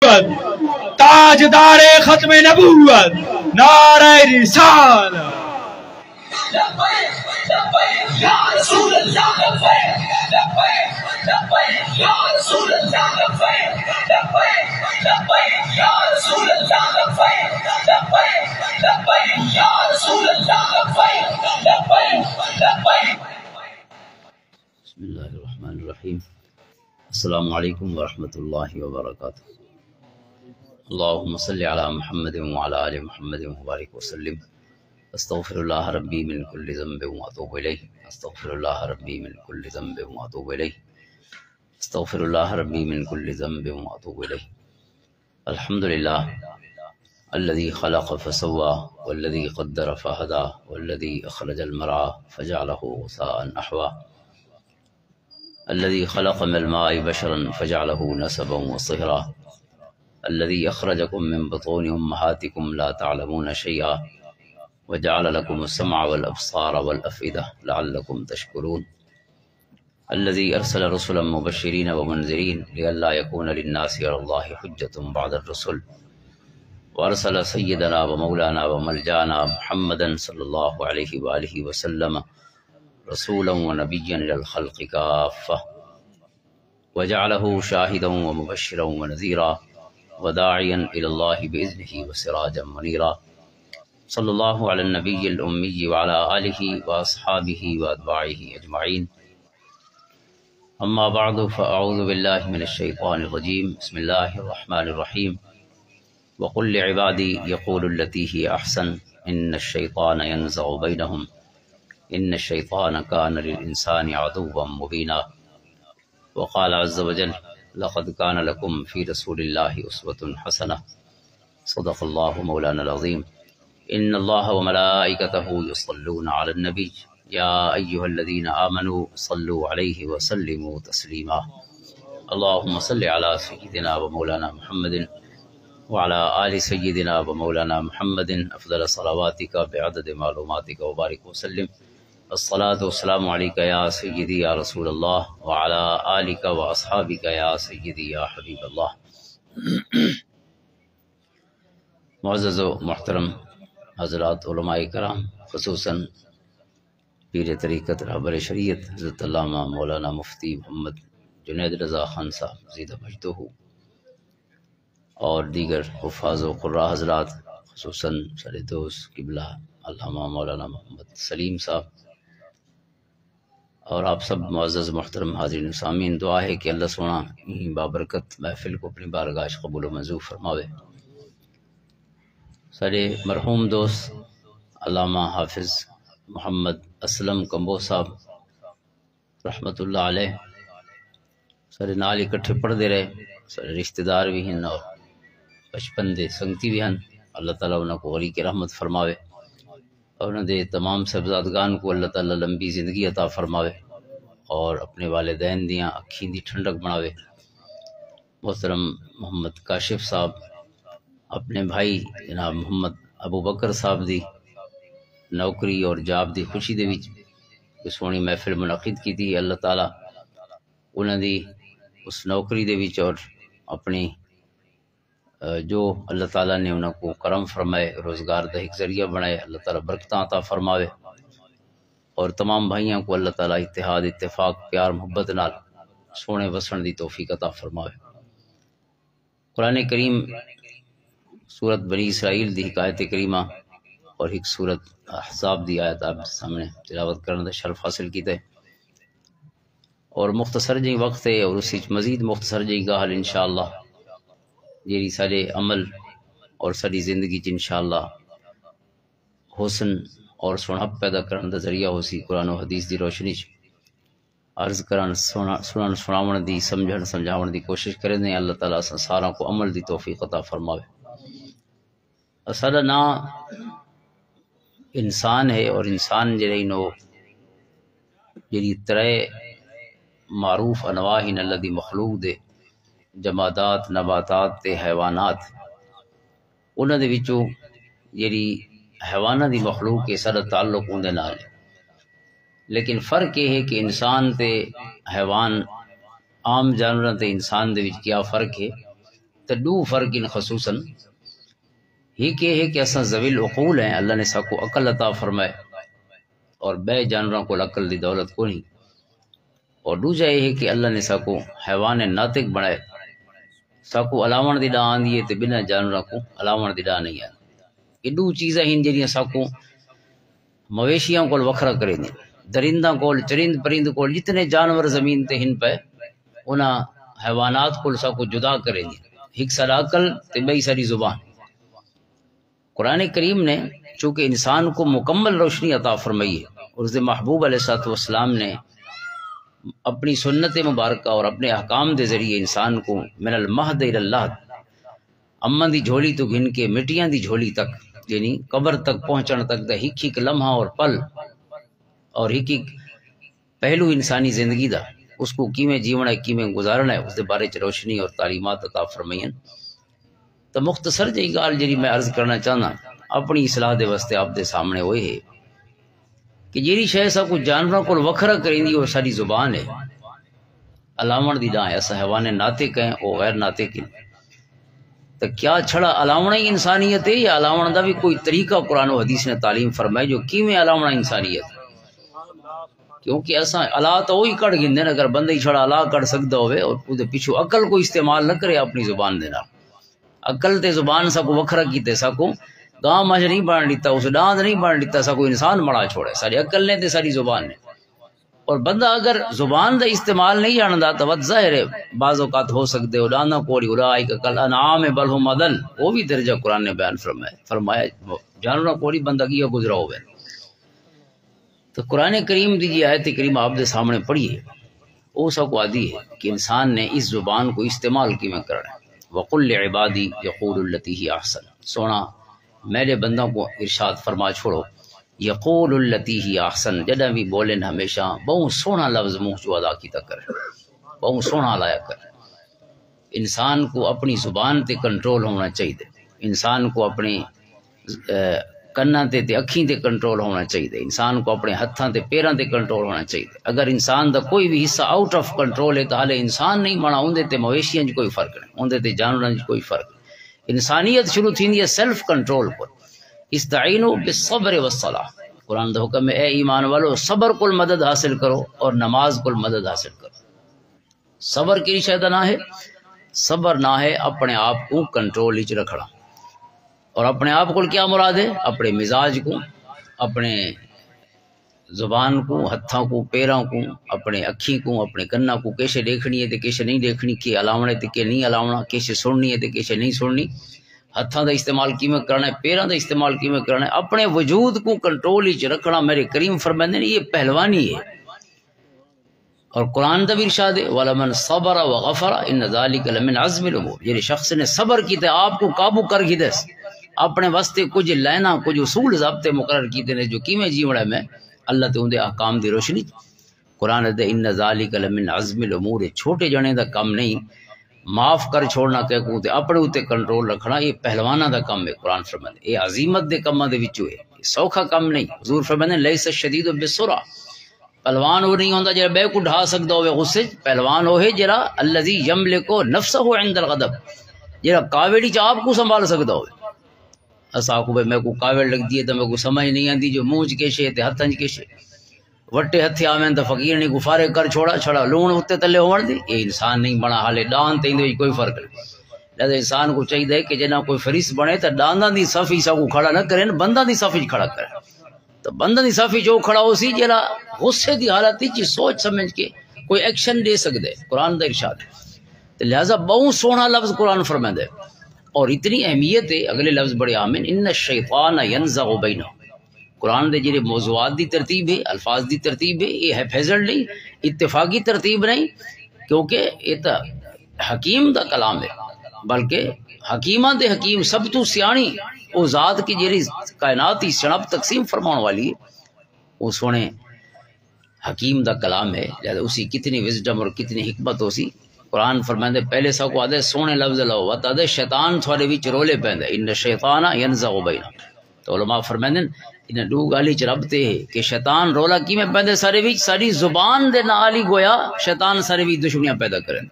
نبوت، تاجدار ختم نبوت، نعرہ رسالت۔ یا رسول اللہ لبیک لبیک لبیک یا رسول اللہ لبیک لبیک لبیک یا رسول اللہ لبیک لبیک لبیک یا رسول اللہ لبیک لبیک لبیک۔ بسم اللہ الرحمن الرحیم۔ السلام علیکم ورحمۃ اللہ وبرکاتہ۔ اللہم صلی علی محمد وعلی آل محمد وبارک وسلم۔ استغفر اللہ ربی من کل ذنب واتوب الیہ، استغفر اللہ ربی من کل ذنب واتوب الیہ، استغفر اللہ ربی من کل ذنب واتوب الیہ۔ الحمدللہ الذی خلق فسوى والذی قدر فہدى والذی اخرج المرعى فجعلہ غثاء نحوا، الذي خلق من الماء بشرا فجعله نسبا وصهرا، الذي أخرجكم من بطون أمهاتكم لا تعلمون شيئا وجعل لكم السمع والأبصار والأفئدة لعلكم تشكرون، الذي أرسل رسلا مبشرين ومنذرين لئلا يكون للناس على الله حجة بعد الرسل، وأرسل سيدنا ومولانا وملجانا محمدا صلى الله عليه وآله وسلم رسولا ونبيا إلى الخلق كافة، وجعله شاهدا ومبشرا ونذيرا وداعيا إلى الله بإذنه وسراجا منيرا، صلى الله على النبي الأمي وعلى آله وأصحابه وأتباعه أجمعين، أما بعد فأعوذ بالله من الشيطان الرجيم، بسم الله الرحمن الرحيم، وقل لعبادي يقول التي هي أحسن إن الشيطان ينزغ بينهم إن الشيطان كان للإنسان عدوا مبينا، وقال عز وجل لقد كان لكم في رسول الله أسوة حسنة، صدق الله مولانا العظيم، إن الله وملائكته يصلون على النبي يا أيها الذين آمنوا صلوا عليه وسلموا تسليما، اللهم صل على سيدنا ومولانا محمد وعلى آل سيدنا ومولانا محمد أفضل صلواتك بعدد معلوماتك وبارك وسلم، الصلاة والسلام عليك يا سيدي يا رسول الله وعلى آلك وأصحابك يا سيدي يا حبيب الله۔ معزز و محترم حضرات علماء کرام، خصوصاً پیر طریقت رہبر شریعت حضرت علامہ مولانا مفتی محمد جنید رضا خان صاحب زیدہ مجدہ، اور دیگر حفاظ و قراء حضرات، خصوصاً سر دوست قبلہ علامہ مولانا محمد سلیم صاحب، اور آپ سب معزز محترم حاضرین و سامعین، دعا ہے کہ اللہ سونا ان بابرکت محفل کو اپنی بارگاہ قبول و منظور فرماوے۔ سارے مرحوم دوست علامہ حافظ محمد اسلم کمبو صاحب رحمت اللہ علیہ سارے نال اکٹھے پڑھتے رہے، سارے رشتہ دار بھی ہیں اور بچپن دے سنگتی بھی ہیں، اللہ تعالیٰ انہوں کو غریق رحمت فرماوے، اور انہوں دے تمام صاحبزادگان کو اللہ تعالیٰ لمبی زندگی عطا فرماوے اور اپنے والدین دیاں اکھیں دی ٹھنڈک بناوے۔ محترم محمد کاشف صاحب اپنے بھائی جناب محمد ابو بکر صاحب دی نوکری اور جاب دی خوشی دے وچ سونی محفل منعقد کی تھی، اللہ تعالیٰ انہوں دی اس نوکری دے وچ اور اپنی جو اللہ تعالیٰ نے انہوں کو کرم فرمائے، روزگار دا ایک ذریعہ بنائے، اللہ تعالیٰ برکتاں عطا فرماوے، اور تمام بھائیاں کو اللہ تعالیٰ اتحاد اتفاق پیار محبت نال سونے وسن دی توفیق عطا فرماوے۔ قرآن کریم سورت بنی اسرائیل دی حکایت کریمہ اور ایک سورت احزاب دی آیت آپ سامنے تلاوت کرنے دا شرف حاصل کیتا ہے، اور مختصر جی وقت ہے اور اسی مزید مختصر جی گاہل انشاءاللہ جیڑی سارے عمل اور ساری زندگی چ انشاءاللہ حسن اور سنہب پیدا کرنے دا ذریعہ ہو سی، قرآن و حدیث دی روشنی چ عرض کرن سناون دی سمجھاون دی کوشش کریں دیں، اللہ تعالیٰ سارا کو عمل دی توفیق عطا فرماوے۔ سارا نا انسان ہے، اور انسان جڑے نو جڑی ترے معروف انواع ہیں اللہ دی مخلوق دے، جمادات، نباتات تے حیوانات، انہاں دے وچوں جڑی حیواناں دی مخلوق کے سارا تعلق اندے نال ہے، لیکن فرق یہ ہے کہ انسان تے حیوان عام جانوراں تے انسان دے وچ کیا فرق ہے تو دو فرق ان خصوصاً ہی کہ اساں ذوی العقول ہیں، اللہ نے ساکو عقل عطا فرمائے اور بے جانوراں کو عقل دی دولت کو نہیں، اور دوجا یہ ہے کہ اللہ نے ساکو حیوان ناطق بنائے، ساکو علاوہ دی ڈاں آندی ہے تے بنا جانوراں کو علاوہ دی ڈاں نہیں آندی۔ یہ دو چیزیں ہیں جڑیاں ساکو مویشیاں کو وکھرا کریں دیں، درندہ کو چرند پرند کو جتنے جانور زمین تے ہن پہ انہاں حیوانات کو ساکو جدا کریں دیں، ایک سارا عقل تے بئی ساری زبان۔ قرآن کریم نے چونکہ انسان کو مکمل روشنی عطا فرمائی ہے اور اس محبوب علیہ السلام نے اپنی سنت مبارکہ اور اپنے احکام دے ذریعے انسان کو من المہد الی اللہ اماں دی جھولی تو گن کے مٹیاں دی جھولی تک یعنی قبر تک پہنچن تک دا ہک ہک لمحہ اور پل اور ہک ہک پہلو انسانی زندگی دا اس کو کیویں جیونا ہے کیویں گزارنا ہے اس دے بارے چ روشنی اور تعلیمات عطا فرمائیں۔ تو مختصر جی گال جی میں عرض کرنا چاہنا اپنی اصلاح دے واسطے آپ دے سامنے ہوئے ہے کہ جیڑی شے سا کو جانوراں کو وکھرا کریں دی وہ ساری زبان ہے، علاوہ دی ڈاں ایسا حیوان ناطق ہیں او غیر ناطق ہیں، تو کیا چھڑا علاوہ ہی انسانیت ہے یا علاوہ دا بھی کوئی طریقہ قرآن و حدیث نے تعلیم فرمائے جو کیویں علاوہ انسانیت ہے؟ کیونکہ ایسا اللہ تو وہی کڑ گندے اگر بندہ ہی چھڑا اللہ کڑ سکتا ہوئے اور وہ پیچھو عقل کو استعمال نہ کرے اپنی زبان دینا، عقل تے زبان سا کو وکھرا کیتے سا کو گاں مجھ نہیں بن لیتا، اس ڈاند نہیں بن لیتا، سا کو انسان بڑا چھوڑے، ساری عقل نے تے ساری زبان نے، اور بندہ اگر زبان دا استعمال نہیں جاندا تو وقت ظاہر ہے بعض اوقات ہو سکتے ہو ڈانا کوڑی اولئک کل انعام بل هم اضل، وہ بھی درجہ قرآن نے بیان فرمایا جانوروں کوڑی بندہ کیا گزرا ہوئے۔ تو قرآن کریم دی آیت کریم آپ دے سامنے پڑھیے، وہ سب کو عادی ہے کہ انسان نے اس زبان کو استعمال کیوں کرنا ہے۔ وَقُلْ لِعِبَادِي يَقُولُ الَّتِي هِيَ أَحْسَنُ، سونا میرے بندوں کو ارشاد فرما چھوڑو، یقول التی ہی احسن، جدہ بھی بولن ہمیشہ بہت سونا لفظ منہ جو ادا کیتا کر، بہت سونا لایا کر۔ انسان کو اپنی زبان تے کنٹرول ہونا چاہیے، انسان کو اپنی کنا تے اکھیں تے کنٹرول ہونا چاہیے، انسان کو اپنے ہتھاں تے پیراں تے کنٹرول ہونا چاہیے۔ اگر انسان دا کوئی بھی حصہ آؤٹ آف کنٹرول ہے تو حالے انسان نہیں بنا، اندے تے مویشیاں جو کوئی فرق نہیں، اندے تے جانوراں جو کوئی فرق نہیں۔ انسانیت شروع تھی ہے سیلف کنٹرول پر، استعینوا بالصبر والصلاۃ، قرآن دا حکم ہے اے ایمان والو صبر کو مدد حاصل کرو اور نماز کو مدد حاصل کرو۔ صبر کی شاید نہ ہے، صبر نہ ہے اپنے آپ کو کنٹرول وچ رکھنا، اور اپنے آپ کو کیا مراد ہے؟ اپنے مزاج کو، اپنے زبان کو، ہتھاں کو، پیراں کو، اپنے اکھی کو، اپنے کنا کو کیسے دیکھنی ہے تے کیسے نہیں دیکھنی، کہ علاوہ تے کہ نہیں علاوہ، کیسے سننی ہے تے کیسے نہیں سننی، ہتھاں دا استعمال کیویں کرنا ہے، پیراں دا استعمال کیویں کرنا ہے، اپنے وجود کو کنٹرول وچ رکھنا میرے کریم فرماندے نے یہ پہلوانی ہے۔ اور قرآن دا بھی ارشاد ہے وَلَمَنْ صَبَرَ وَغَفَرَ إِنَّ ذَلِكَ لَمِنْ عَزْمِ الْأُمُورِ، یہ شخص نے صبر کیتے آپ کو قابو کر گی دس، اپنے واسطے کچھ لینا کچھ اصول ضابطے مقرر کیتے نے جو کیویں جیونا میں اللہ تے اندے احکام دی روشنی۔ قرآن دے ان ذالک لمن عزم الامور، چھوٹے جنے دا کام نہیں، معاف کر چھوڑنا کہ کو تے اپنے اوتے کنٹرول رکھنا یہ پہلوانا دا کام ہے۔ قرآن فرماتا ہے یہ عظیمت دے کاماں دے وچوں ہے، سوکھا کام نہیں۔ حضور فرماتے ہیں لیس الشدید بالسرعہ، پہلوان وہ نہیں ہوندا جڑا بے کو ڈھا سکدا ہوے غصے، پہلوان وہ ہے جڑا الذی یملک نفسہ عند الغضب، جڑا کاوڑی چ آپ کو سنبھال سکدا ہوے۔ اسا کو میں کو کاوڑ لگدی ہے تے میں کو سمجھ نہیں آندی جو منہ چ کیشے تے ہتھاں چ کیشے، وٹے ہتھے آویں تے فقیر نے گفارے کر چھوڑا چھڑا لون اتے تلے ہون دی، یہ انسان نہیں بنا، حالے ڈان تے اندے کوئی فرق نہیں۔ لہذا انسان کو چاہیے کہ جنا کوئی فریس بنے تے ڈاناں دی صف ہی کو کھڑا نہ کرے، بندہ دی صف وچ کھڑا کرے، تو بندہ دی صف وچ کھڑا ہو سی جڑا غصے دی حالت وچ سوچ سمجھ کے کوئی ایکشن دے سکدے، قرآن دا ارشاد ہے۔ تو لہذا بہت سونا لفظ قرآن فرماتا ہے اور اتنی اہمیت ہے، اگلے لفظ بڑے عام ہیں، ان الشیطان ینزغ بینہم، قرآن دے جڑے موضوعات دی ترتیب ہے، الفاظ دی ترتیب ہے، یہ ہیفیزل نہیں، اتفاقی ترتیب نہیں، کیونکہ یہ تو حکیم دا کلام ہے، بلکہ حکیمہ دے حکیم سب تو سیانی او ذات کی جڑی کائنات کی شناخت تقسیم فرمانے والی ہے، وہ سونے حکیم دا کلام ہے، لہذا اسی کتنی وزڈم اور کتنی حکمت ہو سی۔ قرآن فرماندے پہلے سا کو آدھے سونے لفظ لو وتا دے شیطان تھوڑے وچ رولے پیندے، ان الشیطان ینزغ بینہم، تو علماء فرماندے ان دو گالی چ ربطے ہے کہ شیطان رولا کی میں پیندے سارے وچ، ساری زبان دے نال ہی گویا شیطان سارے وچ دشمنیاں پیدا کرن،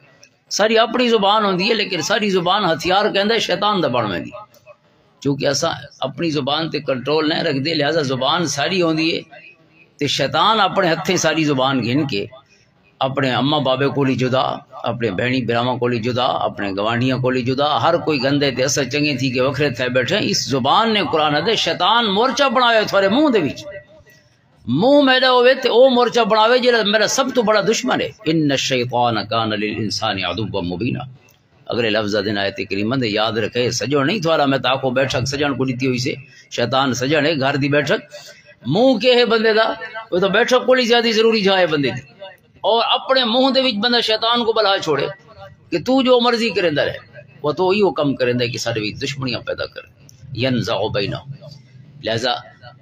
ساری اپنی زبان ہوندی ہے لیکن ساری زبان ہتھیار کہندا ہے شیطان دا بن ویندی چونکہ اساں اپنی زبان تے کنٹرول نہیں رکھ دے لہذا زبان ساری ہوندی ہے تے شیطان اپنے ہتھیں ساری زبان گھن کے اپنے اماں بابے کو لی جدا اپنے بہنی براواں کو لی جدا اپنے گوانڈیاں کو لی جدا ہر کوئی گندے تے اسا چنگے تھی کہ وکھرے تھے بیٹھے اس زبان نے قرآن دے شیطان مورچہ بنایا تھوڑے منہ دے وچ منہ میرا ہوئے تے او مورچہ بناوے جڑا میرا سب تو بڑا دشمن ہے ان الشیطان کان للانسان عدوا مبینا اگلے لفظ دن آیت کریمہ دے یاد رکھے سجو نہیں تھوڑا میں تاکو بیٹھک سجن کو دیتی ہوئی سے شیطان سجن ہے گھر دی بیٹھک منہ کے ہے بندے دا وہ تو بیٹھک کو لی زیادہ ضروری جائے بندے دی اور اپنے منہ دے وچ بندہ شیطان کو بلا چھوڑے کہ تو جو مرضی کریندا رہے وہ تو ایو کم کریندا ہے کہ سارے وچ دشمنیاں پیدا کرے ینزع بینہم لہذا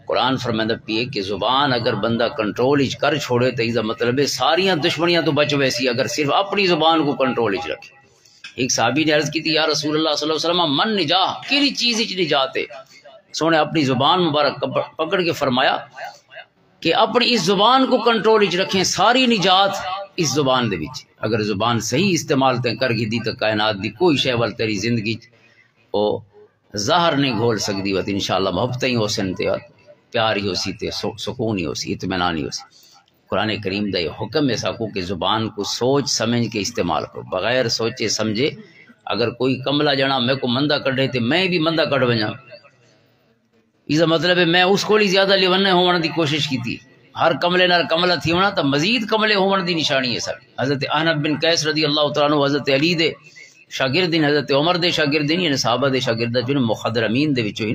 قرآن فرماندا پیے کہ زبان اگر بندہ کنٹرول اچ کر چھوڑے تو اس کا مطلب ہے ساریاں دشمنیاں تو بچ ویسی اگر صرف اپنی زبان کو کنٹرول اچ رکھے ایک صحابی نے عرض کی تھی یا رسول اللہ صلی اللہ علیہ وسلم من نجاح کیڑی چیز اچ نجات ہے سونے اپنی زبان مبارک پکڑ کے فرمایا کہ اپنی اس زبان کو کنٹرول اچ رکھیں ساری نجات اس زبان دے وچ اگر زبان صحیح استعمال تے کر گی دی تو کائنات دی کوئی شے ول تیری زندگی او ظاہر نہیں گھول سکدی وت انشاءاللہ محبت ہی ہو سنتے پیار ہی ہو سی تے سکون ہی ہو سی اطمینان ہی ہو سی قرآن کریم دا یہ حکم ہے ساکو کہ زبان کو سوچ سمجھ کے استعمال کرو بغیر سوچے سمجھے اگر کوئی کملا جنا میں کو مندہ کڈے تے میں بھی مندہ کڈ ونجا اس مطلب ہے میں اس کو لی زیادہ لیونے ہون دی کوشش کی تھی ہر کملے نال کملا تھی ہونا تو مزید کملے ہون دی نشانی ہے سر حضرت احنف بن قیس رضی اللہ تعالیٰ عنہ حضرت علی دے شاگردین حضرت عمر دے شاگردین یعنی صحابہ دے شاگردہ جو مخدرمین دے وچوں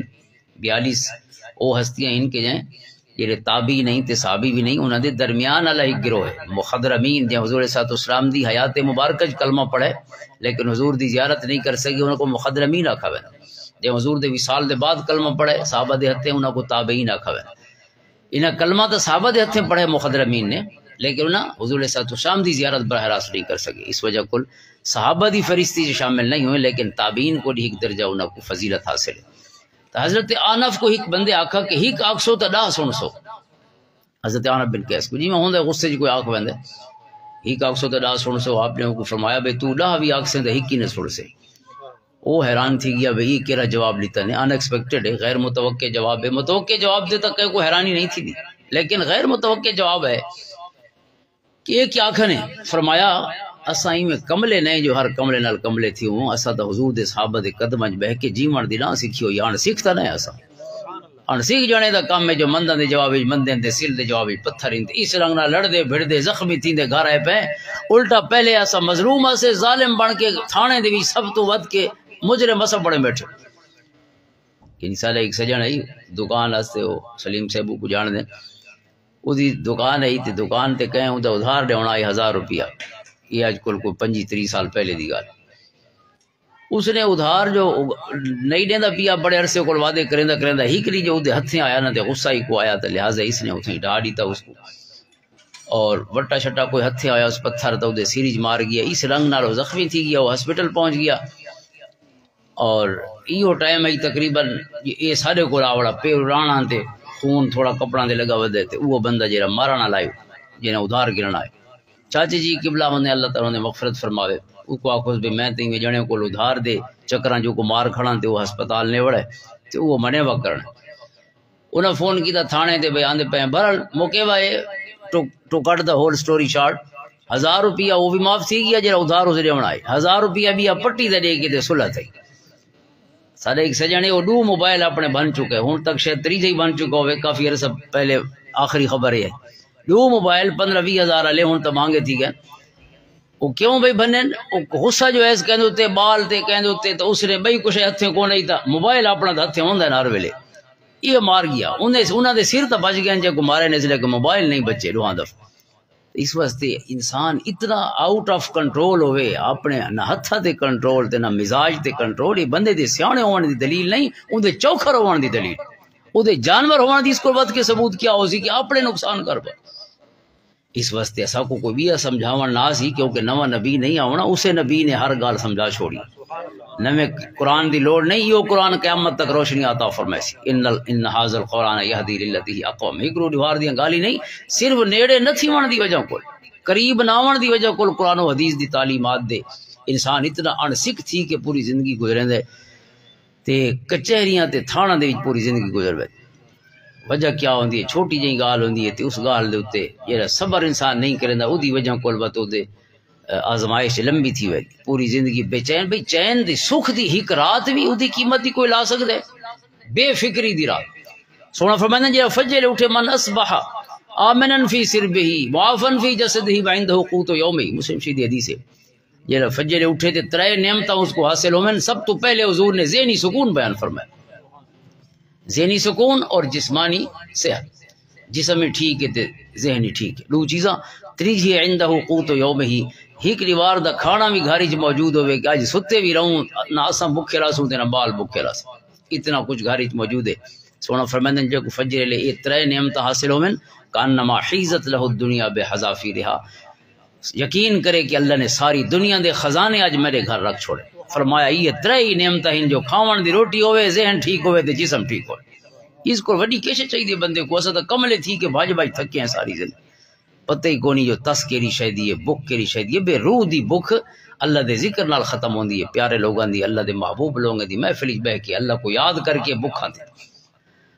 42 او ہستیاں ان کے جائیں یہ تابعی نہیں تے صحابی بھی نہیں انہاں دے درمیان والا ایک گروہ ہے مخدرمین جے حضور صلی اللہ علیہ وسلم دی حیات مبارکہ کلمہ پڑھے لیکن حضور دی زیارت نہیں کر سکے انہاں کو مخدرمین آکھا وے جے حضور دے وصال دے بعد کلمہ پڑھے صحابہ دے ہتھے انہاں کو تابعین آکھا وے انہاں کلمہ تو صحابہ دے ہتھے پڑھے مخدرمین نے لیکن انہاں حضور صلی اللہ علیہ وسلم دی زیارت براہ راست نہیں کر سکے اس وجہ کل صحابہ دی فرشتی شامل نہیں ہوئے لیکن تابعین کو ایک درجہ انہاں کو فضیلت حاصل ہے تو حضرت آنف کو ایک بندے آکھا کہ ایک آکھ سو تا ڈاہ سن سو حضرت آنف بن قیس کو جی میں ہوندے غصے جی کوئی آکھ بندے ایک آکھ سو تا ڈاہ سن سو آپ نے ان کو فرمایا بھئی تو ڈاہ بھی آکھ سے دا ایک ہی نہ سن سے وہ حیران تھی گیا بھئی کیرا جواب لیتا نہیں ان ایکسپیکٹڈ ہے غیر متوقع جواب ہے متوقع جواب دیتا کہ کوئی حیرانی نہیں تھی دی لیکن غیر متوقع جواب ہے کہ یہ کیا کھنے فرمایا اساں میں کملے نہیں جو ہر کملے نال کملے تھی ہوں اساں تا حضور دے صحابہ دے قدم وچ بہ کے جیون دی نہ سکھیو یا ان سیکھتا نہیں اساں ان سیکھ جانے دا کام ہے جو منداں دے جواب وچ مندیں دے سل دے جواب وچ پتھر اندے اس رنگ نال لڑدے بھڑدے زخمی تیندے گھر آئے پے الٹا پہلے اساں مظلوم سے ظالم بن کے تھانے دے وچ سب تو ود کے مجرم اساں بڑے بیٹھے یعنی سالے ایک سجن ہے دکان واسطے او سلیم صاحب کو جان دے او دی دکان ہے تے دکان تے کہیں او دا ادھار دینا ہے 1000 روپیہ یہ آج کل کو 25-30 سال پہلے دی گل اس نے ادھار جو نہیں دیندا پیا بڑے عرصے کو وعدے کریندا ہی کری جو دے ہتھیں آیا نہ تے غصہ ہی کو آیا تے لہذا اس نے اتھے ڈھا دیتا اس کو اور وٹا شٹا کوئی ہتھیں آیا اس پتھر تو دے سیریج مار گیا اس رنگ نال زخمی تھی گیا وہ ہسپتال پہنچ گیا اور ایو ٹائم ہے تقریباً یہ سارے کو آوڑا پہ رانا تے خون تھوڑا کپڑا دے لگا ودے تے وہ بندہ جڑا مارنا لائے جنہیں ادھار گرنا ہے چاچے جی قبلہ ہونے اللہ تعالیٰ نے مغفرت فرماوے او کو آکھوس بھی میں تین جنے کو ادھار دے چکراں جو کو مار کھڑاں تے وہ ہسپتال نے وڑے تے وہ منے وکرن انہاں فون کیتا تھانے تے بھئی آندے پے بہرحال موقع وائے to cut the whole story short 1000 روپیہ وہ بھی معاف تھی گیا جڑا ادھار اس دیونا ہے 1000 روپیہ بھی پٹی دے کے تے صلح تھی سارے ایک سجنے وہ 2 موبائل اپنے بن چکے ہن تک شاید 3 ہی بن چکا ہوئے کافی عرصہ پہلے آخری خبر ہے 2 موبائل 15-20 ہزار والے ہوں تو مانگے تھی گئے وہ کیوں بھائی بنے غصہ جو ہے اس کہندے ہوتے بال تے کہندے ہوتے تو اس نے بھائی کچھ ہتھیں کو نہیں تھا موبائل اپنا ہتھیں ہوندا ہر ویلے یہ مار گیا انہاں دے سر تے بچ گئے جے کو مارے نے اس لیے کہ موبائل نہیں بچے دوہاں دفعہ اس واسطے انسان اتنا آؤٹ آف کنٹرول ہوئے اپنے نہ ہتھاں تے کنٹرول تے نہ مزاج تے کنٹرول یہ بندے دے سیانے ہون دی دلیل نہیں اون دے چوکھر ہون دی دلیل او دے جانور ہون دی اس کو ود کے ثبوت کیا ہو سی کہ اپنے نقصان کر پا اس واسطے ایسا کو کوئی بھی سمجھاون نہ سی کیونکہ نواں نبی نہیں آونا اسے نبی نے ہر گال سمجھا چھوڑی نویں قرآن دی لوڑ نہیں یہ قرآن قیامت تک روشنی عطا فرمائے سی ان ھذا القرآن یہدی للتی ہی اقوم ایک دیوار دی گالی نہیں صرف نیڑے نہ تھی ون دی وجہ کول قریب نہ آون دی وجہ کول قرآن و حدیث دی تعلیمات دے انسان اتنا ان سکھ تھی کہ پوری زندگی گزریں دے تے کچہریاں تے تھانا دے وچ پوری زندگی گزر وے. وجہ کیا ہوندی ہے؟ چھوٹی جہی گال ہوندی ہے تے اس گال دے اوتے جڑا صبر انسان نہیں کریندا او دی وجہ کول بت دے آزمائش لمبی تھی وے پوری زندگی بے چین. بھئی چین دی سکھ دی ہک رات بھی او دی قیمت دی کوئی لا سکدا ہے؟ بے فکری دی رات. سونا فرمانا جڑا فجر اٹھے من اصبح آمنا فی سربہ معافا فی جسدہ وعنده قوت یومہ، مسلم شریف حدیث ہے. جڑا فجر اٹھے تے ترے نعمتاں اس کو حاصل ہومن. سب تو پہلے حضور نے ذہنی سکون بیان فرمایا، ذہنی سکون اور جسمانی صحت. جسم میں ٹھیک ہے تے ذہنی ٹھیک ہے، دو چیزاں. تیجی عنده قوت یومہ، ہک دیوار دا کھانا بھی گھر وچ موجود ہوے کہ اج ستے بھی رہوں نہ اساں بھوکے رہسوں تے نہ بال بھوکے رہسوں، اتنا کچھ گھر وچ موجود ہے. سونا فرماندن جو فجر لے یہ ترے نعمت حاصل ہومن کانما حیزت له الدنیا بحذافیرها، یقین کرے کہ اللہ نے ساری دنیا دے خزانے اج میرے گھر رکھ چھوڑے. فرمایا یہ ترے نعمت ہیں جو کھاون دی روٹی ہوے، ذہن ٹھیک ہوے تے جسم ٹھیک ہوے. اس کو وڈی کیسے چاہیے بندے کو؟ اسا تو کملے تھی کہ بھاج بھاج تھکے ہیں ساری زندگی، پتہ ہی کونی جو تس کیڑی شے دی ہے، بھوک کیڑی شے دی ہے. بے روح دی بھوک اللہ دے ذکر نال ختم ہوندی ہے، پیارے لوگاں دی، اللہ دے محبوب لوگاں دی محفل وچ بیٹھ کے اللہ کو یاد کر کے بھوکاں دی.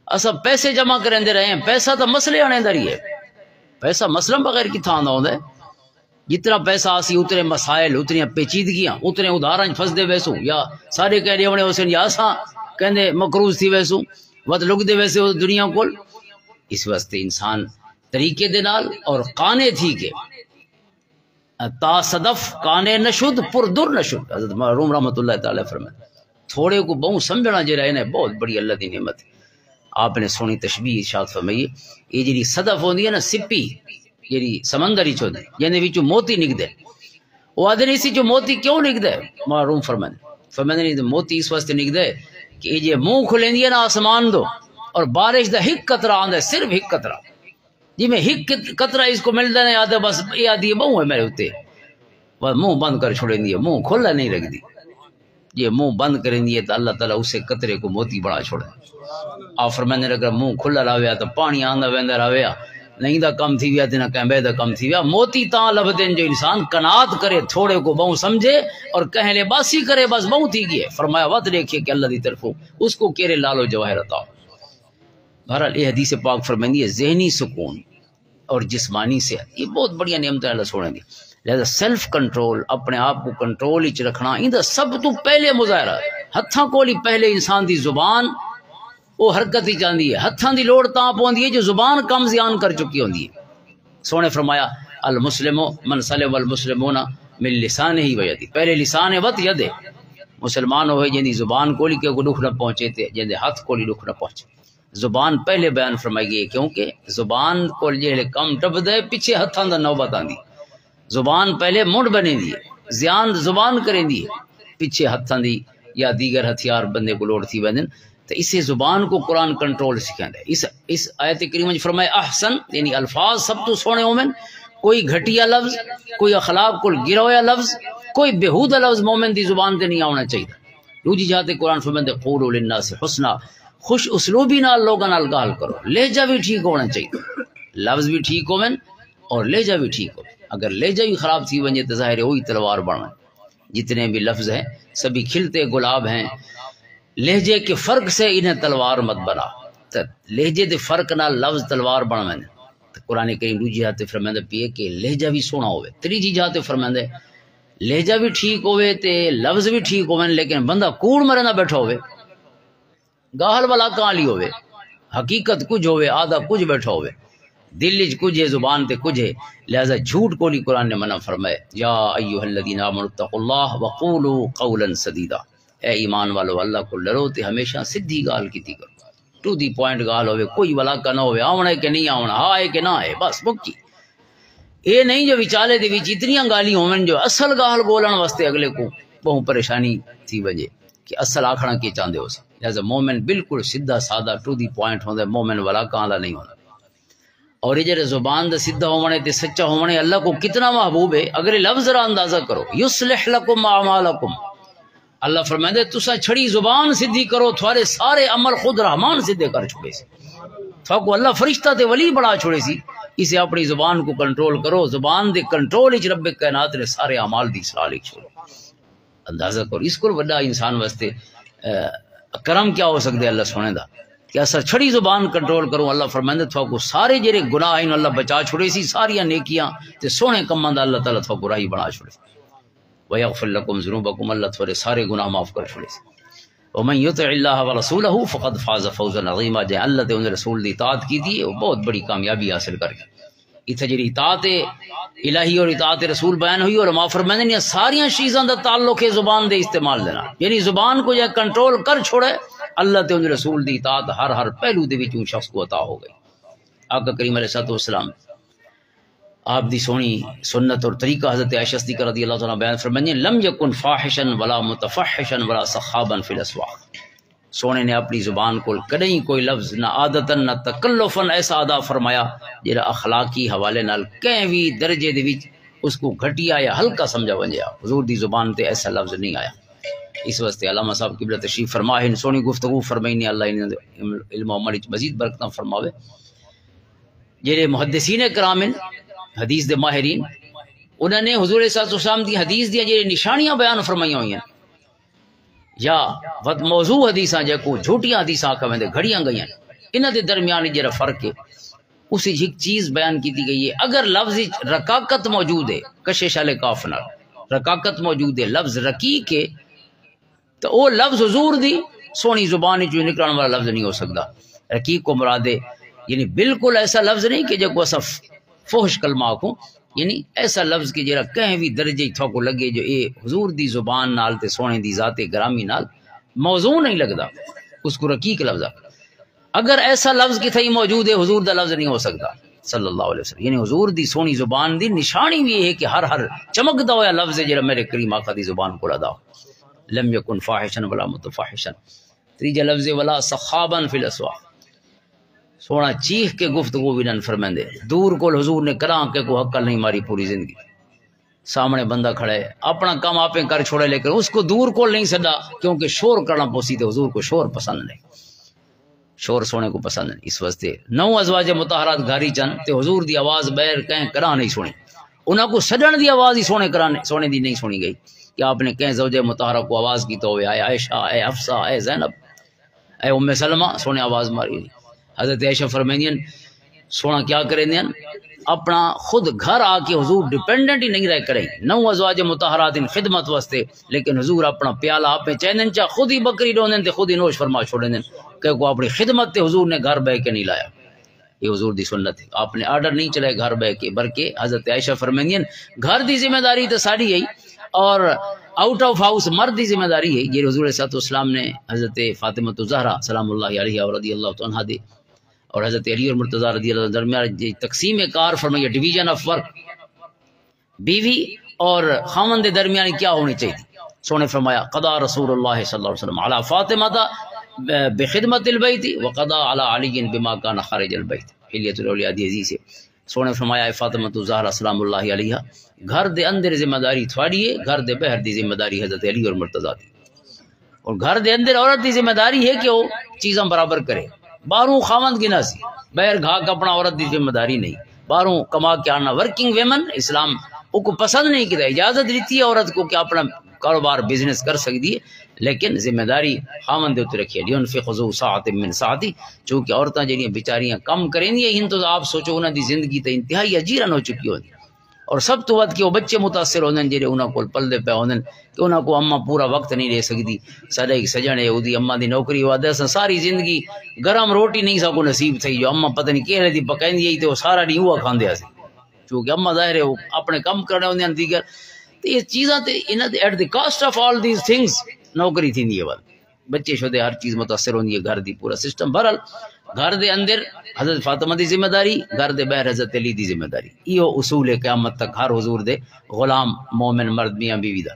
اسا پیسے جمع کرندے رہے ہیں، پیسہ تو مسئلے آنے داری ہے، پیسہ مسئلہ بغیر کتھاں آندا ہوندا ہے. جتنا پیسہ آسی اتنے مسائل، اتنی پیچیدگیاں، اتنے ادھاراں پھس دے ویسوں، یا سارے کہہ دے ہونے حسین یا اساں کہندے مقروض تھی ویسوں وقت لک دے ویسے دنیا کول. اس واسطے انسان طریقے دے نال اور قانے تھی کہ تا صدف کانے نشد پر در نشد. حضرت معروم رحمۃ اللہ تعالی فرمائے تھوڑے کو بہت سمجھنا جڑا ہے بہت بڑی اللہ دی نعمت ہے. آپ نے سونی تشبیہ ارشاد فرمائی، یہ جڑی صدف ہوندی ہے نا سپی جڑی سمندر وچ ہوندی جنے وچوں موتی نکدے، او آدھے نہیں سی جو موتی کیوں نکدے؟ معروم فرماندے نہیں موتی اس واسطے نکدے کہ یہ جے منہ کھلیندی ہے نا آسمان دو اور بارش دا ہک قطرہ آندا ہے، صرف ہک قطرہ، جی میں ہک قطرہ اس کو ملدا ہے آدھا بس یہ آدھی منہ ہے میرے اوتے، بس منہ بند کر چھوڑیندی ہے، منہ کھلا نہیں رکھدی. یہ منہ بند کریندی ہے تو اللہ تعالیٰ اسے قطرے کو موتی بنا چھوڑے. آپ فرماندے اگر منہ کھلا رہیا تو پانی آندا ویندا رہیا، نہیں دا کم تھی ویا تے نہ کہے دا کم تھی ویا. موتی تاں لبدن جو انسان قناعت کرے، تھوڑے کو بہو سمجھے اور کہے لے باسی کرے بس بہو تھی گئے. فرمایا وقت دیکھیے کہ اللہ دی طرفوں اس کو کیرے لالو جواہر عطا. بہرحال یہ حدیث پاک فرماندی ہے ذہنی سکون اور جسمانی صحت یہ بہت بڑی نعمت ہے اللہ سونے دی. لہذا سیلف کنٹرول، اپنے آپ کو کنٹرول وچ رکھنا ایندا سب تو پہلے مظاہرہ. ہتھاں کولی پہلے انسان دی زبان وہ حرکت ہی چاہتی ہے، ہتھاں دی لوڑ تاں پوندی ہے جو زبان کم زیان کر چکی ہوندی ہے. سونے فرمایا المسلم من سلم المسلمون من لسانہ و یدہ، پہلے لسان وت ید مسلمان ہوئے جن زبان کولی کے کو دکھ نہ پہنچے تے جن ہاتھ کولی دکھ نہ پہنچے. زبان پہلے بیان فرمائی گئی کیونکہ زبان کو جہلے کم ٹپ دے پیچھے ہتھاں دا نوبت آندی. زبان پہلے منڈ بنے دی زیان زبان کریں دی پیچھے ہتھاں دی یا دیگر ہتھیار بندے کو لوڑ تھی ویندن. تو اسے زبان کو قرآن کنٹرول سکھاتا ہے. اس آیت کریمہ میں فرمایا احسن یعنی الفاظ سب تو سونے مومن، کوئی گھٹیا لفظ، کوئی اخلاق کو گرا ہوا لفظ، کوئی بےہودہ لفظ مومن دی زبان تے نہیں آنا چاہیے. دوجی جاتے قرآن فرماتے قولوا للناس حسنا، خوش اسلوبی نال لوگاں نال گال کرو، لہجہ بھی ٹھیک ہونا چاہیے، لفظ بھی ٹھیک ہوون اور لہجہ بھی ٹھیک ہو. اگر لہجہ بھی خراب تھی ونجے تو ظاہر ہے وہی تلوار بڑھنا. جتنے بھی لفظ ہیں سبھی کھلتے گلاب ہیں، لہجے کے فرق سے انہیں تلوار مت بنا. لہجے دے فرق نہ لفظ تلوار بنا. قرآن کریم دوجی جاتے فرماندے پیے کہ لہجہ بھی سونا ہوئے. تریجی جاتے فرماندے لہجہ بھی ٹھیک ہوئے تے لفظ بھی ٹھیک ہوئے لیکن بندہ کوڑ مرے نہ بیٹھا ہوئے، گاہل والا کالی ہوئے، حقیقت کچھ ہوئے آدھا کچھ بیٹھا ہوئے، دل وچ کچھ ہے زبان تے کچھ ہے. لہذا جھوٹ کو نہیں قرآن نے منع فرمائے. یا ایھا الذین آمنوا اتقوا اللہ وقولوا قولا سدیدا، اے ایمان والو اللہ کو ڈرو تے ہمیشہ سدھی گال کیتی کرو، ٹو دی پوائنٹ گال ہوئے، کوئی ولا کا نہ ہوئے، آونا ہے کہ نہیں آونا، ہاں ہے کہ نہ ہے، بس مکی. اے نہیں جو وچالے دے وچ اتنیاں گالی ہوون جو اصل گال بولن واسطے اگلے کو بہت پریشانی تھی وجے کہ اصل آکھنا کی چاہندے ہو سی. لہذا مومن بالکل سیدھا سادہ ٹو دی پوائنٹ ہوندا ہے، مومن ولا کالا نہیں ہونا. اور یہ جڑے زبان دا سیدھا ہونے تے سچا ہونے اللہ کو کتنا محبوب ہے. اگر لفظ ذرا اندازہ کرو، یصلح لکم اعمالکم، اللہ فرمائے تسا چھڑی زبان سیدھی کرو تھوڑے سارے عمل خود رحمان سیدھے کر چھوڑے سی. کو اللہ فرشتہ تے ولی بڑا چھوڑے سی. اسے اپنی زبان کو کنٹرول کرو، زبان دے کنٹرول وچ رب کائنات نے سارے اعمال دی اصلاح لکھ چھوڑو. اندازہ کرو اس کو بڑا انسان واسطے کرم کیا ہو سکتا ہے اللہ سونے دا کہ اثر چھڑی زبان کنٹرول کروں. اللہ فرمائندے تھا کو سارے جڑے گناہ ہیں اللہ بچا چھڑے سی, ساریاں نیکیاں تے سونے کماں دا اللہ تعالیٰ تھا کو راہی بنا چھڑے. وَيَغْفِرْ لَكُمْ ذُنُوبَكُمْ اللہ تھوڑے سارے گناہ معاف کر چھڑے سی. وَمَنْ يُطِعِ اللَّهَ وَرَسُولَهُ فَقَدْ فَازَ فَوْزًا عَظِيمًا. جے اللہ تے انہوں رسول دی اطاعت کی تھی وہ بہت بڑی کامیابی حاصل کر گئے. اتھے جڑی اطاعت الہی اور اطاعت رسول بیان ہوئی, اور علماء فرماندے نے ساریاں چیزاں دا تعلق ہے زبان دے استعمال دینا, یعنی زبان کو جے کنٹرول کر چھوڑے اللہ تے انہوں رسول دی اطاعت ہر پہلو دے وچوں شخص کو عطا ہو گئی. آقا کریم علیہ الصلوۃ والسلام آپ دی سونی سنت اور طریقہ حضرت عائشہ صدیقہ رضی اللہ تعالیٰ بیان فرمائیں لم یکن فاحشا ولا متفحشا ولا سخابا فی الاسواق. سونے نے اپنی زبان کو کدیں کوئی لفظ نہ عادتاً نہ تکلفاً ایسا ادا فرمایا جڑا اخلاقی حوالے نال کہیں بھی درجے دے وچ اس کو گھٹیا یا ہلکا سمجھا ونجیا. حضور دی زبان تے ایسا لفظ نہیں آیا. اس واسطے علامہ صاحب قبلہ تشریف فرما ہے سونی گفتگو فرمائنی اللہ علم و عمل وچ مزید برکتاں فرماوے. جڑے محدثین کرام حدیث دے ماہرین انہوں نے حضور صلی اللہ علیہ وسلم دی حدیث دی جڑی نشانیاں بیان فرمائیاں ہوئی ہیں یا ود موضوع حدیثاں جے کو جھوٹیاں حدیثاں کہویں گھڑیاں گئی ہیں, انہاں دے درمیان جڑا فرق ہے اس ایک چیز بیان کی گئی ہے. اگر لفظ رقاقت موجود ہے کشش علی کاف نال رقاقت موجود ہے لفظ رقیق ہے تو وہ لفظ حضور دی سونی زبان جو نکلنے والا لفظ نہیں ہو سکتا. رقیق کو مراد ہے یعنی بالکل ایسا لفظ نہیں کہ جو کو صف فحش کلمہ کو, یعنی ایسا لفظ کہ جڑا کہیں بھی درجے تھو کو لگے جو اے حضور دی زبان نال تے سونے دی ذات گرامی نال موضوع نہیں لگدا, اس کو رقیق لفظ. اگر ایسا لفظ کی تھئی موجود ہے حضور دا لفظ نہیں ہو سکتا صلی اللہ علیہ وسلم. یعنی حضور دی سونی زبان دی نشانی بھی ہے کہ ہر چمکدا ہوا لفظ جڑا میرے کریم آقا دی زبان کو ادا لم یکن فاحشا ولا متفاحشا. تیجا لفظ ولا سخابا فی الاسواق, سونا چیخ کے گفتگو بھی نن فرمندے. دور کو حضور نے کراں کے کو حق نہیں ماری پوری زندگی. سامنے بندہ کھڑا ہے اپنا کام آپ کر چھوڑے لیکن اس کو دور کو نہیں سدا کیونکہ شور کرنا پوسی تھے. حضور کو شور پسند نہیں, شور سونے کو پسند نہیں. اس واسطے 9 ازواج مطہرات گھاری چن تے حضور دی آواز بیر کہیں کراں نہیں سنی. انہاں کو سجن دی آواز ہی سونے دی نہیں سنی گئی کہ آپ نے کہیں زوجہ مطہرہ کو آواز کی تو اے عائشہ اے حفصہ اے زینب اے ام سلمہ سونے آواز ماری. حضرت عائشہ فرمائیں سونا کیا کریں دیں اپنا خود گھر آ کے حضور ڈیپینڈنٹ ہی نہیں رہ کریں. 9 ازواج مطہرات ان خدمت واسطے لیکن حضور اپنا پیالہ آپ میں چینن چاہ خود ہی بکری ڈوندن تے خود ہی نوش فرما چھوڑیں دیں کہ کو اپنی خدمت تے حضور نے گھر بہ کے نہیں لایا. یہ حضور دی سنت ہے. آپ نے آرڈر نہیں چلائے گھر بہ کے بلکہ حضرت عائشہ فرمائیں گھر دی ذمہ داری تو ساری ہے اور آؤٹ آف ہاؤس مرد دی ذمہ داری ہے. یہ حضور صلی اللہ علیہ وسلم نے حضرت فاطمہ الزہرا سلام اللہ علیہا اور رضی اللہ عنہا دے اور حضرت علی اور مرتضی رضی اللہ عنہ درمیان تقسیم کار فرمائی ڈویژن آف ورک بیوی اور خاوند کے درمیان کیا ہونی چاہیے. سونے فرمایا قضا رسول اللہ صلی اللہ علیہ وسلم علی فاطمہ بخدمت البیت وقضا علی علی بما کان خارج البیت. حلیۃ الاولیاء دی عزیز سے سونے فرمایا فاطمہ الزہرا سلام اللہ علیہا گھر دے اندر ذمہ داری تھوڑی ہے, گھر دے باہر دی ذمہ داری حضرت علی اور مرتضی دی. اور گھر دے اندر عورت دی ذمہ داری ہے کہ وہ چیزاں برابر کرے. باہروں خاوند گنا سی باہر گھا کپڑا عورت دی ذمہ داری نہیں. باہروں کما کے آنا ورکنگ ویمن اسلام وہ کو پسند نہیں کیا, اجازت دیتی ہے عورت کو کہ اپنا کاروبار بزنس کر سکتی ہے لیکن ذمہ داری خاوند دے تے رکھی ہے. لینفق ذو سعۃ من سعتی, چونکہ عورتاں جڑیاں بیچاریاں کم کریں دی تو آپ سوچو انہاں دی زندگی تے انتہائی اجیرن ہو چکی ہوندی اور سب تو ود کہ وہ بچے متاثر ہوندے جڑے انہاں کول پلدے پے ہوندے کہ انہاں کو اما پورا وقت نہیں دے سکتی. ساڈا ایک سجن ہے اودی اما دی نوکری وادے ساری زندگی گرم روٹی نہیں سکو نصیب تھی جو اما پتہ نہیں کہڑے دی پکائندی ہے تے وہ سارا ڈی ہوا کھاندے سی کیونکہ اما ظاہر ہے اپنے کم کرنے ہوندے ہیں دیگر تے یہ چیزاں تے انہاں دے at the cost of all these things نوکری تھیندی ہے بچے شدے ہر چیز متاثر ہوندی ہے گھر دی پورا سسٹم. بہرحال گھر دے اندر حضرت فاطمہ دی ذمہ داری گھر دے باہر حضرت علی دی ذمہ داری. یہ اصول ہے قیامت تک ہر حضور دے غلام مومن مرد میاں بیوی دا.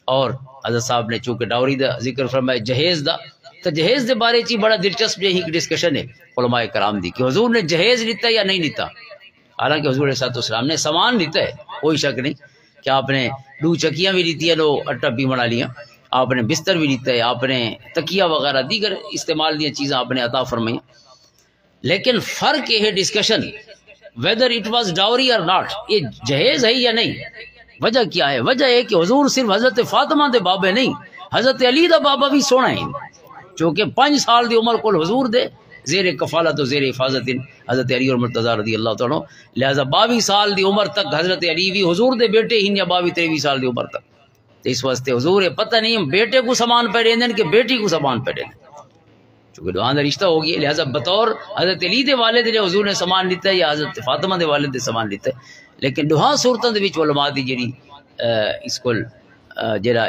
اور حضرت صاحب نے چونکہ ڈاوری دا ذکر فرمایا جہیز دا تو جہیز دے بارے چی بڑا دلچسپ جو ایک ڈسکشن ہے علماء کرام دی کہ حضور نے جہیز لیتا ہے یا نہیں لیتا. حالانکہ حضور صلی اللہ علیہ وسلم نے سامان لیتا ہے کوئی شک نہیں کہ آپ نے 2 چکیاں بھی لیتی ہیں لو اٹا بھی بنا لیا, آپ نے بستر بھی لیتا ہے, آپ نے تکیہ وغیرہ دیگر استعمال دیا چیزیں آپ نے عطا فرمائی. لیکن فرق یہ ہے discussion whether it was dowry اور ناٹ, یہ جہیز ہے یا نہیں. وجہ کیا ہے؟ وجہ ہے کہ حضور صرف حضرت فاطمہ دے بابے نہیں، حضرت علی دا بابا بھی سونا ہے، چونکہ 5 سال دی عمر کو حضور دے زیر کفالت و زیر حفاظت حضرت علی اور مرتضی رضی اللہ تعالیٰ، لہذا 22 سال دی عمر تک حضرت علی بھی حضور دے بیٹے ہی، یا 22-23 سال دی عمر تک، تو اس واسطے حضور پتہ نہیں بیٹے کو سامان پہ دیں کہ بیٹی کو سامان پہ دیں، چونکہ دعا دا رشتہ ہو گیا، لہذا بطور حضرت علی دے والد نے حضور نے سامان لیتا ہے یا حضرت فاطمہ دے والد نے سامان لیتا ہے، لیکن دعا صورتوں دے وچ علماء دی جڑی اس کو جڑا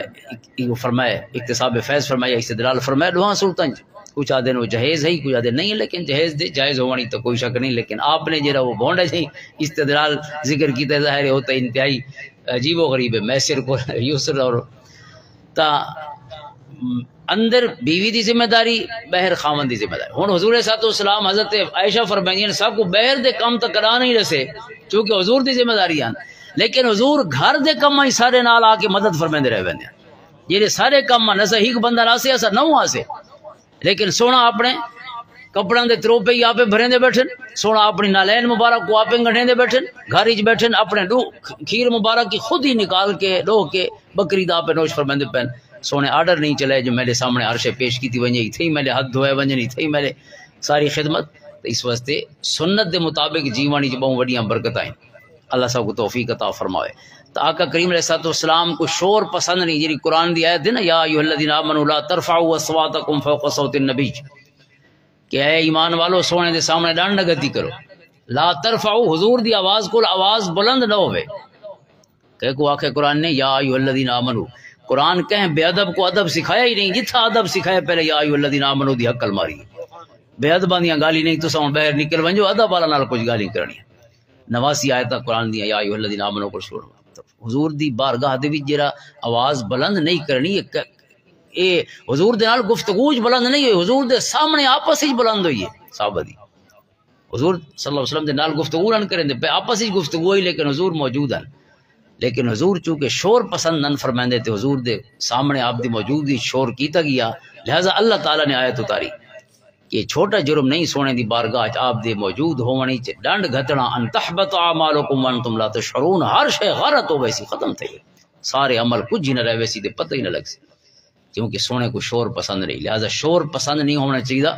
فرمائے اکتساب فیض فرمایا استدلال فرمایا دعا صورتوں کچھ آدھے وہ جہیز ہے، کچھ آدھے نہیں ہے، لیکن جہیز دے جائز ہوانی تو کوئی شک نہیں، لیکن آپ نے جڑا وہ بونڈا جی استدلال ذکر کیتا ظاہر ہوتا ہے انتہائی عجیب و غریب ہے، میسر کو یسر اور تا اندر بیوی دی ذمہ داری بہر خامن دی ذمہ داری۔ ہن حضور صلی اللہ علیہ وسلم حضرت عائشہ فرمائیں سب کو بہر دے کم تک کرا نہیں رسے کیونکہ حضور دی ذمہ داری ہیں، لیکن حضور گھر دے کم ہی سارے نال آ کے مدد فرمیندے رہ ویندے جڑے سارے کم نہ ایک بندہ نہ سے ایسا نہ ہوا سے، لیکن سونا اپنے کپڑوں دے تروپے ہی آپے بھریں دے بیٹھن، سونا اپنی نالین مبارک کو آپے گھٹیں دے بیٹھن، گھر وچ بیٹھن اپنے کھیر مبارک کی خود ہی نکال کے لو کے بکری دا پہ نوش فرمیندے پین، سونے آرڈر نہیں چلے جو میرے سامنے عرش پیش کی تھی ونجے ہی تھی میرے ہاتھ دھوئے ونجے نہیں تھی میرے ساری خدمت، تو اس واسطے سنت دے مطابق جیوانی چ بہت وڈیاں برکتاں ہیں، اللہ سب کو توفیق عطا فرمائے۔ تو آقا کریم علیہ السلام کو شور پسند نہیں، جی قرآن دی آیت ہے نا یا ایھا الذین آمنوا لا ترفعوا اصواتکم فوق صوت النبی، کہ اے ایمان والو سونے دے سامنے ڈانڈ گتی کرو، لا ترفعوا حضور دی آواز کو آواز بلند نہ ہوئے، کہ کو آخے قرآن نے یا ایھا الذین آمنوا، قرآن کہیں بے ادب کو ادب سکھایا ہی نہیں، جتھا ادب سکھایا پہلے یا ایھا الذین آمنوا دی حقل ماری، بے ادباں دیاں گالی نہیں تو ساؤں باہر نکل ونجو ادب والا نال کچھ گالی کرنی، 89 آیت قرآن دی یا ایھا الذین آمنوا کو شروع حضور دی بارگاہ دے وچ جڑا آواز بلند نہیں کرنی، اے حضور دے نال گفتگو بلند نہیں ہوئی، حضور دے سامنے آپس وچ بلند ہوئی ہے، صحابہ دی حضور صلی اللہ علیہ وسلم دے نال گفتگو نہ کریں دے آپس وچ گفتگو ہوئی، لیکن حضور موجود ہیں، لیکن حضور چونکہ شور پسند نہ فرمائندے تے حضور دے سامنے آپ دی موجودگی شور کیتا گیا، لہذا اللہ تعالیٰ نے آیت اتاری کہ چھوٹا جرم نہیں سونے دی بارگاہ آپ دے موجود ہونی چ ڈنڈ گھتنا ان تحبط اعمالکم وانتم لا تشعرون، ہر شے غارت ہو ویسی ختم تھی، سارے عمل کچھ ہی نہ رہے ویسی تے پتہ ہی نہ لگ سی، کیونکہ سونے کو شور پسند نہیں، لہذا شور پسند نہیں ہونا چاہیے،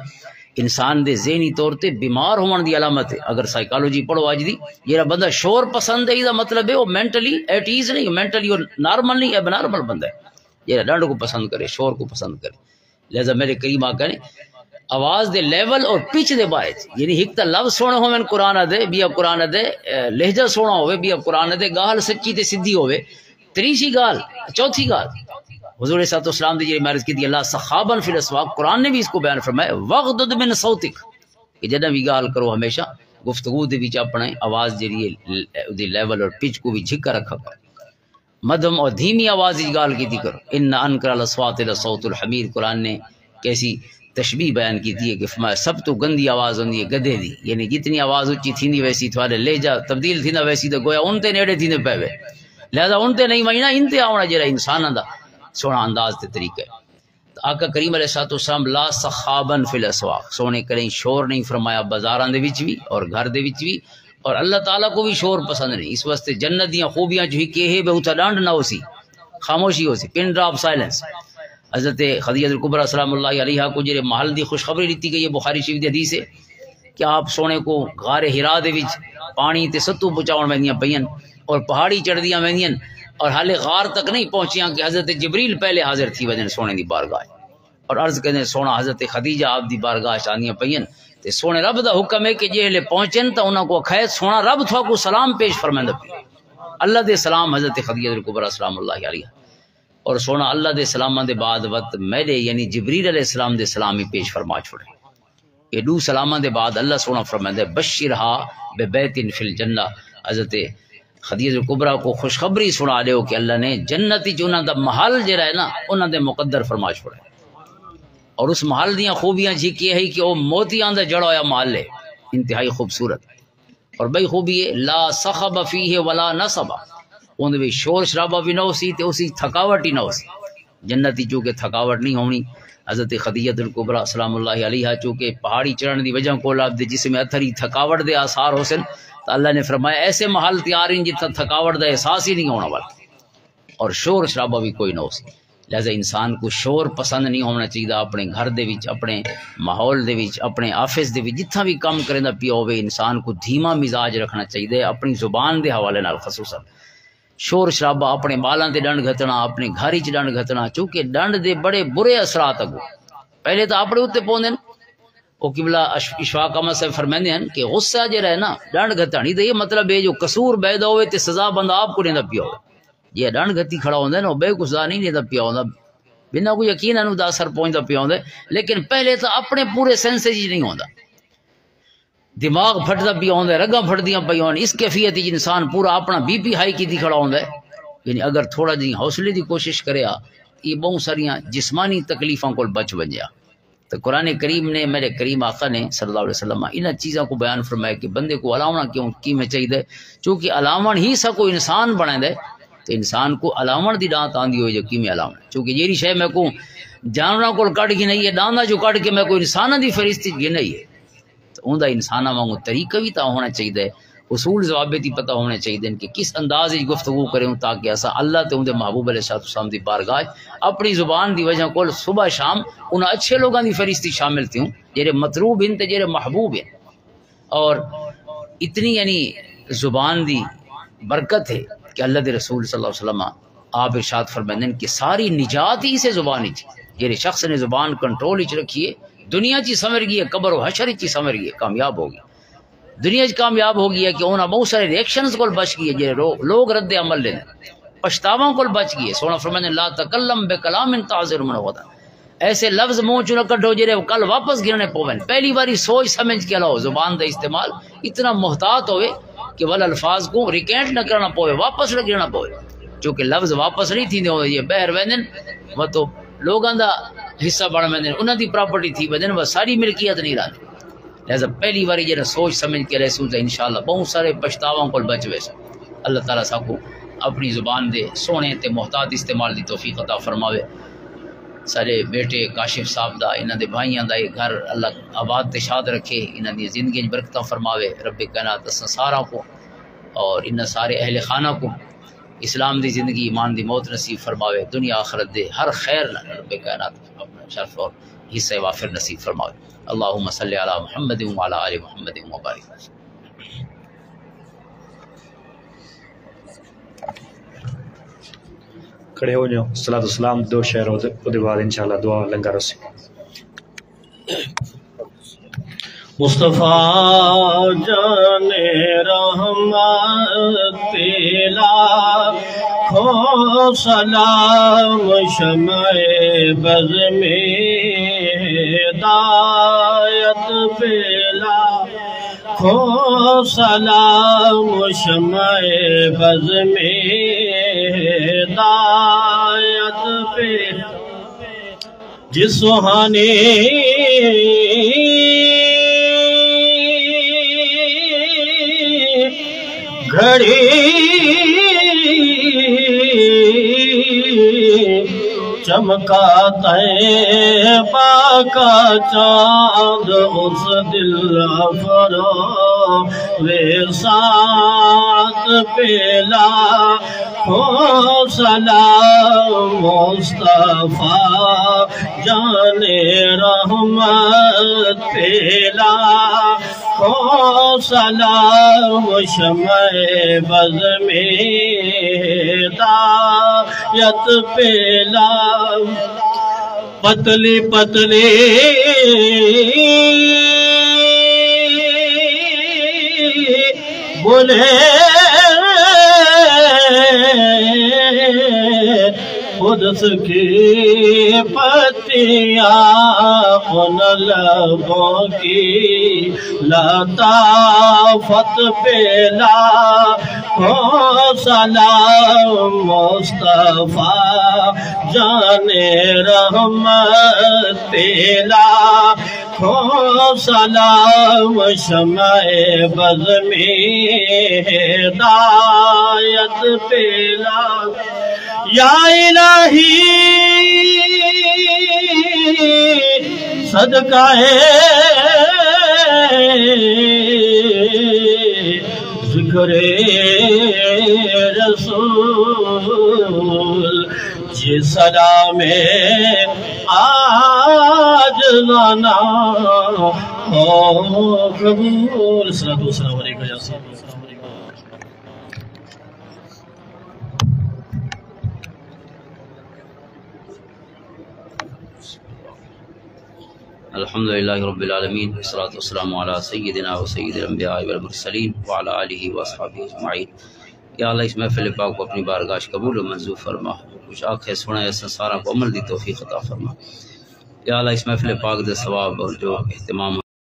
انسان دے ذہنی طور تے بیمار ہون دی علامت ہے، اگر سائیکالوجی پڑھو اج دی جڑا بندہ شور پسند ہے دا مطلب ہے وہ مینٹلی ایٹ ایز نہیں، مینٹلی نارمل نہیں، اب نارمل بندہ ہے جڑا ڈنڈ کو پسند کرے شور کو پسند کرے، لہذا میرے کریم آقا نے آواز دے لیول اور پچ دے بارے یعنی ایک تا لفظ سونے ہوئے قرآن دے بیا قرآن دے لہجہ سونا ہوئے بیا قرآن دے گال سچی تے سدھی ہوئے، تریسی گال چوتھی گال حضور صلی اللہ علیہ وسلم دی جی معرض کی دی اللہ صحابن فی الاسواق، قرآن نے بھی اس کو بیان فرمایا وغضض من صوتک، کہ جدہ بھی گال کرو ہمیشہ گفتگو دے وچ اپنے آواز جڑی دی لیول اور پچ کو بھی جھکا رکھا کرو، مدھم اور دھیمی آواز گال کی دی کرو، ان انکر الاصوات لصوت الحمیر، قرآن نے کیسی تشبیہ بیان کی ہے کہ فرمایا سب تو گندی آواز ہوندی ہے گدھے دی، یعنی جتنی آواز اچھی تھیندی ویسی تھوڑے لہجہ تبدیل تھیندا ویسی تو گویا ان تے نیڑے تھیندے پے، لہذا ان تے نہیں وینا ان تے آونا جڑا انسان دا سونا انداز تے طریقہ ہے۔ آقا کریم علیہ السلام لا صخابن فی الاسواق، سونے کریں شور نہیں فرمایا بازاراں دے وچ بھی اور گھر دے وچ بھی، اور اللہ تعالیٰ کو بھی شور پسند نہیں، اس واسطے جنت دیاں خوبیاں جو ہی کہ ہے بے اتھا ڈانڈ نہ ہو سی، خاموشی ہو سی، پن ڈراپ سائلنس۔ حضرت خدیجہ الکبریٰ سلام اللہ علیہا کو جڑے محل دی خوشخبری دیتی گئی ہے، بخاری شریف دی حدیث ہے کہ آپ سونے کو غار ہرا دے وچ پانی تے ستو پہنچاون ویندیاں پئیاں اور پہاڑی چڑھدیاں ویندیاں، اور حالے غار تک نہیں پہنچیاں کہ حضرت جبریل پہلے حاضر تھی وجن سونے دی بارگاہ، اور عرض کردے سونا حضرت خدیجہ آپ دی بارگاہ آندیاں پئیاں تے سونے رب دا حکم ہے کہ جے پہنچن تا انہاں کو کھائے سونا رب تھا کو سلام پیش فرماندا پیا، اللہ دے سلام حضرت خدیجہ الکبریٰ سلام اللہ علیہا، اور سونا اللہ دے سلامہ دے بعد وقت میرے یعنی جبریل علیہ السلام دے سلامی پیش فرما چھوڑے، یہ دو سلامہ دے بعد اللہ سونا فرمائے بشرہا ببیت فی الجنہ، حضرت خدیجہ الکبریٰ کو خوشخبری سنا دے کہ اللہ نے جنتی جو انہاں دا محل جڑا ہے نا انہاں دے مقدر فرما چھوڑے، اور اس محل دیاں خوبیاں جی کی ہے کہ وہ موتیاں دا جڑا ہوا محل ہے انتہائی خوبصورت، اور بئی خوبی ہے لا صخب فیہ ولا نصب، اون بھی شور شرابہ بھی نہ ہو سی تے اسی تھکاوٹ ہی نہ ہو سی، جنتی چونکہ تھکاوٹ نہیں ہونی، حضرت خدیجہ الکبریٰ سلام اللہ علیہا چونکہ پہاڑی چڑھن دی وجہ کو آپ دے جسم اتھری تھکاوٹ دے آثار ہو سن، تو اللہ نے فرمایا ایسے محل تیار ہیں جتنا تھکاوٹ دا احساس ہی نہیں ہونا والا، اور شور شرابہ بھی کوئی نہ ہو سی. لہذا انسان کو شور پسند نہیں ہونا چاہیے. اپنے گھر دے وچ، اپنے ماحول دے وچ، اپنے آفس دے وچ جتھا بھی کام کریندا پیا ہوئے انسان کو دھیما مزاج رکھنا چاہیے. اپنی زبان دے حوالے نال خصوصاً شور شرابہ، اپنے بالاں تے ڈنڈ گھتنا، اپنے گھر وچ ڈنڈ گھتنا، چونکہ ڈنڈ دے بڑے برے اثرات اگوں پہلے تو اپنے اوتے پوندے ہیں. او قبلہ اشفاق احمد صاحب فرماندے ہیں کہ غصہ جڑا ہے نا ڈنڈ گھتانی تے یہ مطلب ہے جو قصور بیدا ہوئے تے سزا بندہ آپ کو دیندا پیا ہو. یہ ڈنڈ گھتی کھڑا ہوندا ہے نا بے کو سزا نہیں دیندا پیا ہوندا، بنا کوئی یقین انو دا اثر پہنچدا پیا ہوندا. لیکن پہلے تو اپنے پورے سینسز ہی نہیں ہوندا، دماغ پھٹدا پیا ہوندا، رگاں پھٹدیاں پیا ہون. اس کیفیت وچ انسان پورا اپنا بی پی ہائی کیتی کھڑا ہوندا ہے. یعنی اگر تھوڑا جی حوصلے دی کوشش کریا یہ بہت ساریاں جسمانی تکلیفاں کو بچ ونجیا. تو قرآن کریم نے، میرے کریم آقا نے صلی اللہ علیہ وسلم انہاں چیزوں کو بیان فرمایا کہ بندے کو الاونا کیوں کی میں چاہیے، چونکہ الاون ہی سا کو انسان بنا دے. تو انسان کو الاون دی ڈانت آندی ہوئی جو کی میں الاون، چونکہ جیڑی شے میں کو جانوراں کول کڈ کے نہیں ہے ڈاندا جو کڈ کے میں کوئی انساناں دی فرشتی کی نہیں ہے. تو اوندا انساناں وانگو طریقہ بھی تا ہونا چاہیے، اصول ضوابط ہی پتہ ہونے چاہیے کہ کس انداز وچ گفتگو کریں تاکہ اسا اللہ تے اندے محبوب علیہ السلام دی بارگاہ اپنی زبان دی وجہ کول صبح شام ان اچھے لوگاں دی فرشتی شامل تھیوں جڑے مطلوب ہیں تے جڑے محبوب ہیں. اور اتنی یعنی زبان دی برکت ہے کہ اللہ دے رسول صلی اللہ علیہ وسلم آپ ارشاد فرماندے ہیں کہ ساری نجات ہی سے زبان وچ. جڑے شخص نے زبان کنٹرول وچ رکھی ہے دنیا چی سمر گئی ہے، قبر و حشر چی سمر گئی ہے، کامیاب ہوگی. دنیا چ کامیاب ہو گئی ہے کہ انہاں بہت سارے ریئیکشنز کو بچ گئی ہے جے لوگ رد عمل لین پچھتاواں کو بچ گئی ہے. سونا فرمانے لا تکلم بکلام تعذر من غدا، ایسے لفظ منہ چ نہ کڈو جڑے کل واپس گرنے پوون. پہلی باری سوچ سمجھ کے لاؤ زبان دا استعمال اتنا محتاط ہوئے کہ ول الفاظ کو ریکینٹ نہ کرنا پوے، واپس نہ گرنا پوے. چونکہ لفظ واپس نہیں تھیندے ہو یہ بہر ویندن وہ تو لوگاں دا حصہ بن ویندن، انہاں دی پراپرٹی تھی ویندن وہ ساری ملکیت نہیں رہندی. لہذا پہلی باری جڑا سوچ سمجھ کے رسول انشاءاللہ بہت سارے پچھتاواں کو بچ ویسے. اللہ تعالیٰ سا کو اپنی زبان دے سونے تے محتاط استعمال دی توفیق عطا فرماوے. سارے بیٹے کاشف صاحب دا انہاں دے بھائیاں دا یہ گھر اللہ آباد تے شاد رکھے، انہاں دی زندگی برکتاں فرماوے. رب کائنات سارا کو اور انہاں سارے اہل خانہ کو اسلام دی زندگی ایمان دی موت نصیب فرماوے. دنیا آخرت دے ہر خیر رب کائنات اپنا شرف اور حصہ وافر نصیب فرماوے. اللہم صلی علی محمد وعلی آل محمد وبارک. کھڑے ہو جاؤ. صلاۃ والسلام دو شعر ہو دے بعد انشاءاللہ دعا لنگر رسی. مصطفیٰ جان رحمت تیلا کھو سلام شمع بز میں ہدایت پیلا کھو سلام شمع بز میں ہدایت پیلا جس سہانے گھڑی چمکا طیبہ کا چاند اس دل فروغ سات پیلا ہو سلام مصطفیٰ جان رحمت پیلا ہو سلام شمع بز میں ہدایت پیلا پتلی پتلی بولے قدس کی پتیاں ان لبوں کی لطافت پیلا ہو سلام مصطفیٰ جان رحمت پیلا ہو سلام شمع بز میں ہدایت پیلا یا الہی صدقہ ذکر رسول سلام آج لانا ہو قبول الصلاۃ والسلام علیکم یا سیدی الحمد للہ رب العالمین والصلاۃ والسلام علی سیدنا و سید الانبیاء والمرسلین وعلی آلہ واصحابہ اجمعین۔ یا اللہ اس محفل پاک کو اپنی بارگاہ قبول و منظور فرما، کچھ آنکھیں سنا ایسا سارا کو عمل دی توفیق عطا فرما۔ یا اللہ اس محفل پاک دے ثواب اور جو اہتمام